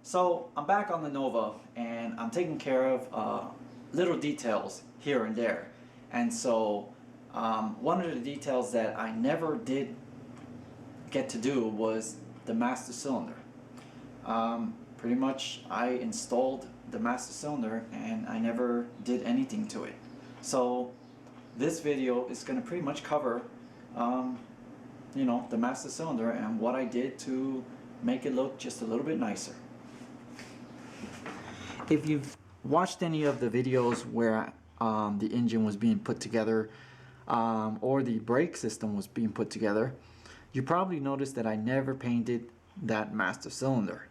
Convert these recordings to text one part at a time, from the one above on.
So I'm back on the Nova and I'm taking care of little details here and there. And so one of the details that I never did get to do was the master cylinder. Pretty much I installed the master cylinder and I never did anything to it. So this video is going to pretty much cover the master cylinder and what I did to make it look just a little bit nicer. If you've watched any of the videos where the engine was being put together or the brake system was being put together, you probably noticed that I never painted that master cylinder.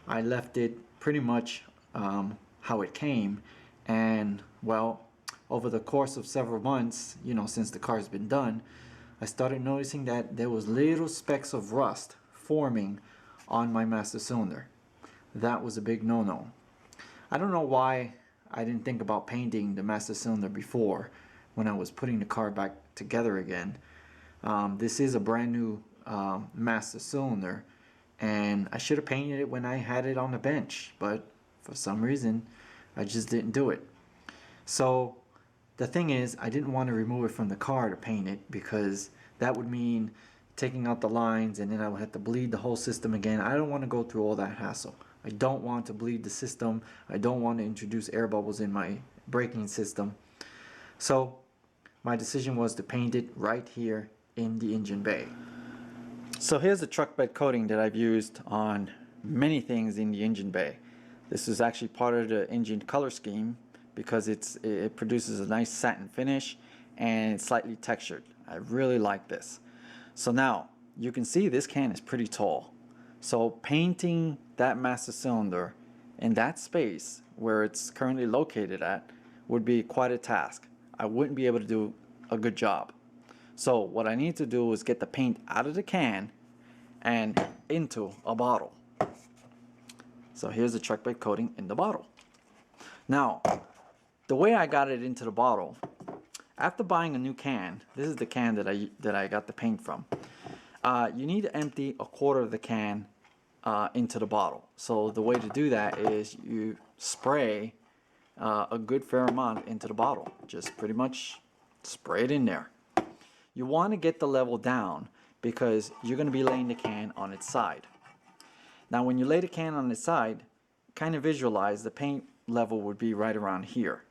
I left it pretty much how it came, and well, over the course of several months, since the car's been done, I started noticing that there was little specks of rust forming on my master cylinder. That was a big no-no. I don't know why I didn't think about painting the master cylinder before when I was putting the car back together again. This is a brand new master cylinder, and I should have painted it when I had it on the bench, but for some reason I just didn't do it. So the thing is, I didn't want to remove it from the car to paint it, because that would mean taking out the lines and then I would have to bleed the whole system again. I don't want to go through all that hassle. I don't want to bleed the system. I don't want to introduce air bubbles in my braking system. So my decision was to paint it right here in the engine bay. So here's the truck bed coating that I've used on many things in the engine bay. This is actually part of the engine color scheme because it produces a nice satin finish and it's slightly textured. I really like this. So now you can see this can is pretty tall. So painting that master cylinder in that space where it's currently located at would be quite a task. I wouldn't be able to do a good job. So what I need to do is get the paint out of the can and into a bottle. So here's the truck bed coating in the bottle. Now, the way I got it into the bottle, after buying a new can, this is the can that I got the paint from. You need to empty a quarter of the can into the bottle. So the way to do that is you spray a good fair amount into the bottle. Just pretty much spray it in there. You want to get the level down because you're going to be laying the can on its side. Now when you lay the can on its side, kind of visualize the paint level would be right around here.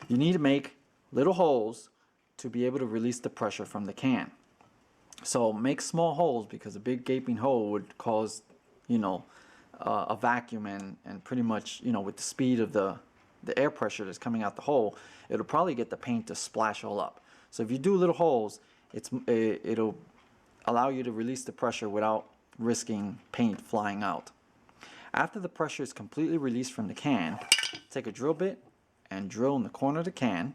You need to make little holes to be able to release the pressure from the can. So make small holes, because a big gaping hole would cause a vacuum, and pretty much with the speed of the air pressure that's coming out the hole, it'll probably get the paint to splash all up. So if you do little holes, it'll allow you to release the pressure without risking paint flying out. After the pressure is completely released from the can, take a drill bit and drill in the corner of the can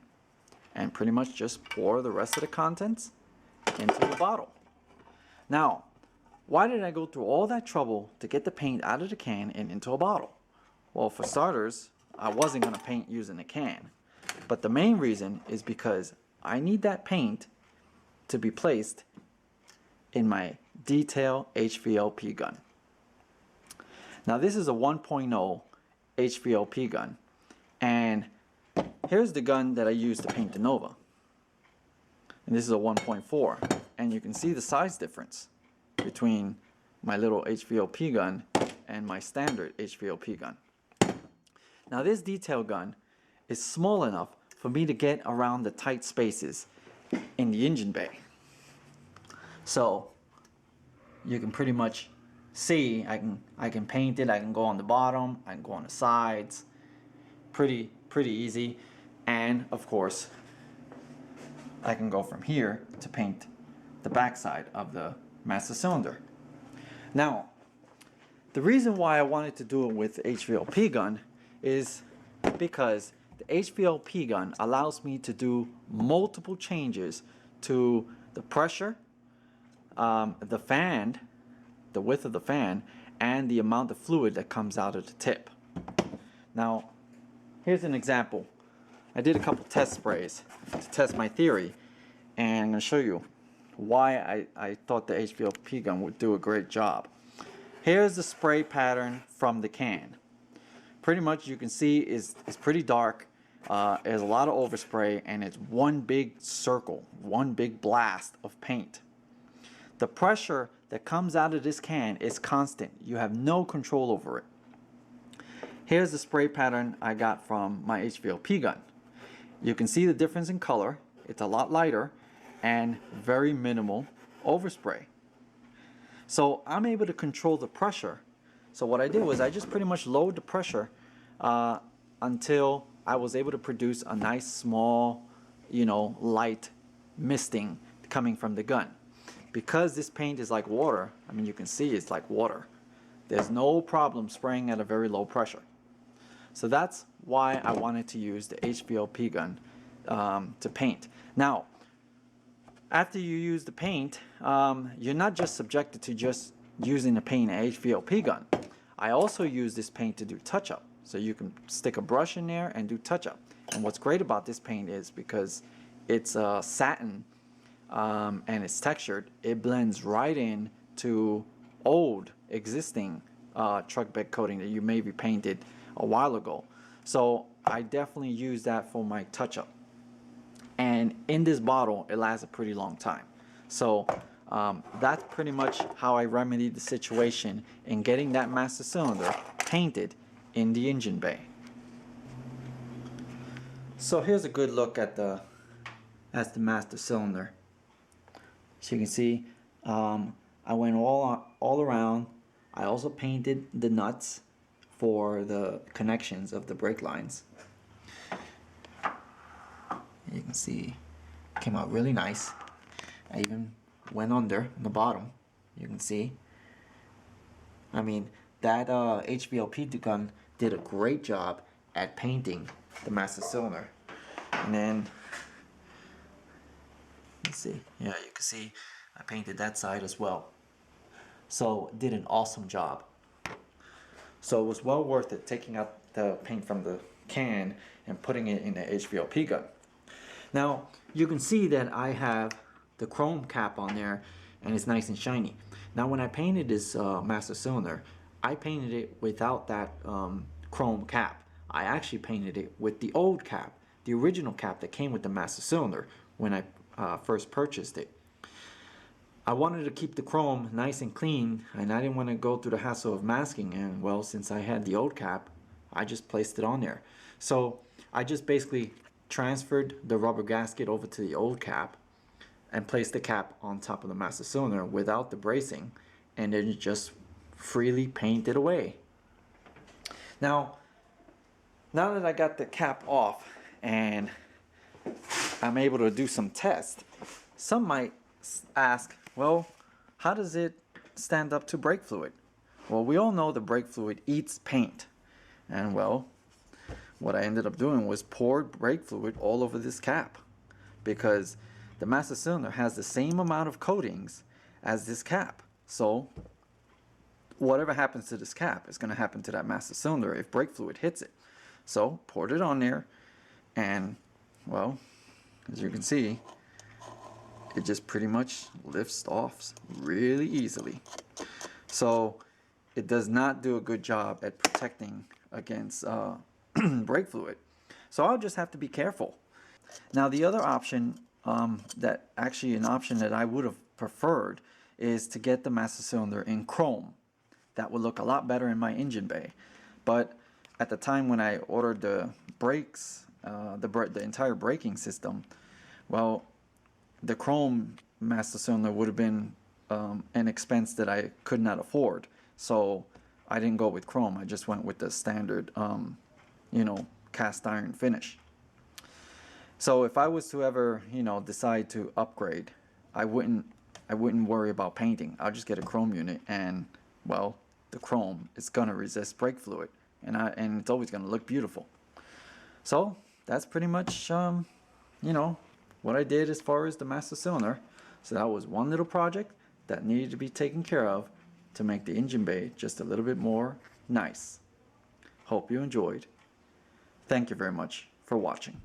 and pretty much just pour the rest of the contents into the bottle. Now, why did I go through all that trouble to get the paint out of the can and into a bottle? Well, for starters, I wasn't going to paint using a can. But the main reason is because I need that paint to be placed in my detail HVLP gun. Now this is a 1.0 HVLP gun, and here's the gun that I used to paint the Nova. And this is a 1.4, and you can see the size difference between my little HVLP gun and my standard HVLP gun. Now this detail gun is small enough for me to get around the tight spaces in the engine bay. So you can pretty much see I can paint it. I can go on the bottom, I can go on the sides, pretty easy. And of course I can go from here to paint the backside of the master cylinder. Now the reason why I wanted to do it with the HVLP gun is because the HVLP gun allows me to do multiple changes to the pressure, the fan, the width of the fan, and the amount of fluid that comes out of the tip. Now here's an example. I did a couple test sprays to test my theory, and I'm going to show you why I thought the HVLP gun would do a great job. Here's the spray pattern from the can. Pretty much you can see it's pretty dark. There's a lot of overspray, and it's one big circle, one big blast of paint. The pressure that comes out of this can is constant. You have no control over it. Here's the spray pattern I got from my HVLP gun. You can see the difference in color. It's a lot lighter and very minimal overspray. So I'm able to control the pressure. So what I did was I just pretty much lowered the pressure until I was able to produce a nice small, light misting coming from the gun. Because this paint is like water, I mean, you can see it's like water. There's no problem spraying at a very low pressure. So that's why I wanted to use the HVLP gun to paint. Now, after you use the paint, you're not just subjected to just using the paint in an HVLP gun. I also use this paint to do touch-up. So you can stick a brush in there and do touch-up. And what's great about this paint is because it's satin and it's textured, it blends right in to old existing truck bed coating that you maybe painted a while ago. So I definitely use that for my touch-up. And in this bottle, it lasts a pretty long time. So that's pretty much how I remedied the situation in getting that master cylinder painted in the engine bay. So here's a good look at the master cylinder. So you can see I went all around. I also painted the nuts for the connections of the brake lines. You can see it came out really nice. I even went under the bottom. You can see. I mean, that HVLP gun did a great job at painting the master cylinder. And then, let's see. Yeah, you can see I painted that side as well. So it did an awesome job. So it was well worth it taking out the paint from the can and putting it in the HVLP gun. Now you can see that I have the chrome cap on there and it's nice and shiny. Now when I painted this master cylinder, I painted it without that chrome cap. I actually painted it with the old cap, the original cap that came with the master cylinder when I first purchased it. I wanted to keep the chrome nice and clean, and I didn't want to go through the hassle of masking, and well, since I had the old cap, I just placed it on there. So I just basically transferred the rubber gasket over to the old cap and placed the cap on top of the master cylinder without the bracing, and then just freely paint it away. Now that I got the cap off and I'm able to do some tests, some might ask, well, how does it stand up to brake fluid? Well, we all know the brake fluid eats paint. And well, what I ended up doing was pour brake fluid all over this cap, because the master cylinder has the same amount of coatings as this cap. So whatever happens to this cap is going to happen to that master cylinder if brake fluid hits it. So poured it on there, and well, as you can see, it just pretty much lifts off really easily. So it does not do a good job at protecting against brake fluid. So I'll just have to be careful. Now the other option, an option that I would have preferred, is to get the master cylinder in chrome. That would look a lot better in my engine bay. But at the time when I ordered the brakes, the entire braking system, well, the chrome master cylinder would have been an expense that I could not afford. So I didn't go with chrome. I just went with the standard, cast iron finish. So if I was to ever, decide to upgrade, I wouldn't worry about painting. I'll just get a chrome unit, and well, the chrome is gonna resist brake fluid, and it's always gonna look beautiful. So that's pretty much, what I did as far as the master cylinder. So that was one little project that needed to be taken care of to make the engine bay just a little bit more nice. Hope you enjoyed. Thank you very much for watching.